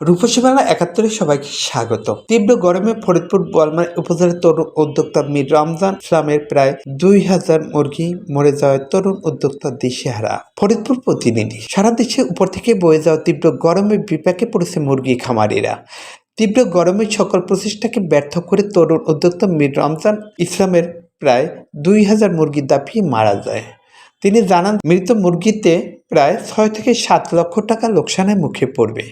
রূপসী বাংলা ৭১-এ সবাইকে স্বাগত। তীব্র গরমে ফরিদপুর বোয়ালমারী উপজেলার তরুণ উদ্যোক্তা মীর রমজান ইসলামের প্রায় ২,০০০ মুরগি মরে যাওয়ায় তরুণ উদ্যোক্তা দিশেহারা। ফরিদপুর প্রতিনিধি। সারা দেশে উপর থেকে বয়ে যাওয়া তীব্র গরমে বিপাকে পড়েছে মুরগি খামারিরা। তীব্র গরমে সকল প্রচেষ্টাকে ব্যর্থ করে তরুণ উদ্যোক্তা মীর রমজান ইসলামের প্রায় ২,০০০ মুরগি দাপিয়ে মারা যায়। তিনি জানান, মৃত মুরগিতে প্রায় ৬ থেকে ৭ লক্ষ টাকা লোকসানের মুখে পড়বে।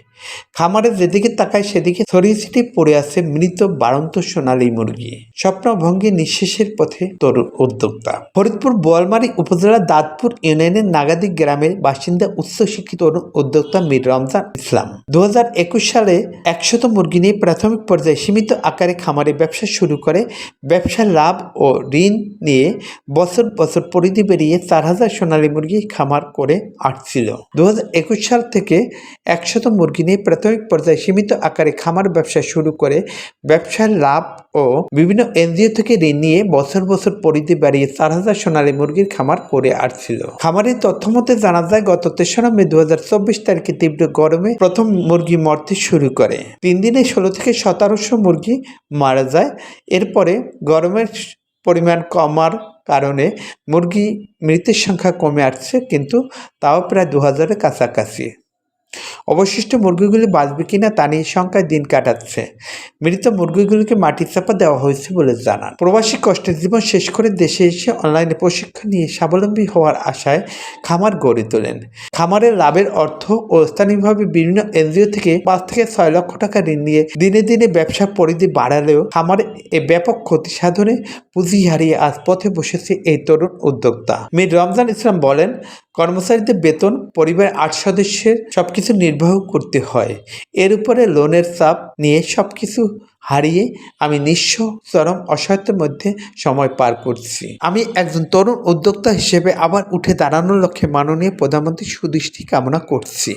খামারে যেদিকে তাকায় সেদিকে ছড়িয়ে ছিটিয়ে পড়ে আছে মৃত বাড়ন্ত সোনালী মুরগি। স্বপ্নভঙ্গী নিঃশেষের পথে তরুণ উদ্যোক্তা। ফরিদপুর বোয়ালমারী উপজেলার দাঁতপুর ইউনিয়নের নাগাদি গ্রামের বাসিন্দা উচ্চশিক্ষিত তরুণ উদ্যোক্তা মীর রমজান ইসলাম ২০২১ সালে ১০০ মুরগি নিয়ে প্রাথমিক পর্যায়ে সীমিত আকারে খামারে ব্যবসা শুরু করে ব্যবসার লাভ ও ঋণ নিয়ে বছর বছর পরিধি বেরিয়ে ৪,০০০ সোনালী মুরগি খামার করে আসছিল। ২০২১ সাল থেকে ১০০ মুরগি নিয়ে প্রাথমিক পর্যায়ে সীমিত আকারে খামার ব্যবসা শুরু করে ব্যবসার লাভ ও বিভিন্ন এনজিও থেকে ঋণ নিয়ে বছর বছর পরিধি বাড়িয়ে ৪,০০০ সোনালী মুরগির খামার করে আসছিল। খামারের তথ্য মতে জানা যায়, গত ৩রা মে ২০২৪ তারিখে তীব্র গরমে প্রথম মুরগি মরতে শুরু করে। ৩ দিনে ১৬ থেকে ১৭০০ মুরগি মারা যায়। এরপরে গরমের পরিমাণ কমার কারণে মুরগি মৃতের সংখ্যা কমে আসছে, কিন্তু তাও প্রায় ২,০০০-এর কাছাকাছি। অবশিষ্ট মুরগিগুলি বাঁচবে কিনা তা নিয়ে শঙ্কায় দিন কাটাচ্ছে। মৃত মুরগিগুলিকে মাটি চাপা দেওয়া হয়েছে বলে জানান। প্রবাসী কষ্টের জীবন শেষ করে দেশে এসে অনলাইনে প্রশিক্ষণ নিয়ে স্বাবলম্বী হওয়ার আশায় খামার গড়ে তোলেন। খামারের লাভের অর্থ ও স্থানীয়ভাবে বিভিন্ন এনজিও থেকে ৫ থেকে ৬ লক্ষ টাকা ঋণ নিয়ে দিনে দিনে ব্যবসা পরিধি বাড়ালেও খামারে এ ব্যাপক ক্ষতি সাধনে পুঁজি হারিয়ে আজ পথে বসেছে এই তরুণ উদ্যোক্তা। মীর রমজান ইসলাম বলেন, কর্মচারীদের বেতন, পরিবারের ৮ সদস্যের সবকিছু নির্বাহ করতে হয়। এর উপরে লোনের চাপ নিয়ে সবকিছু হারিয়ে আমি নিঃস্ব, চরম অসহায়তার মধ্যে সময় পার করছি। আমি একজন তরুণ উদ্যোক্তা হিসেবে আবার উঠে দাঁড়ানোর লক্ষ্যে মাননীয় প্রধানমন্ত্রীর সুদৃষ্টি কামনা করছি।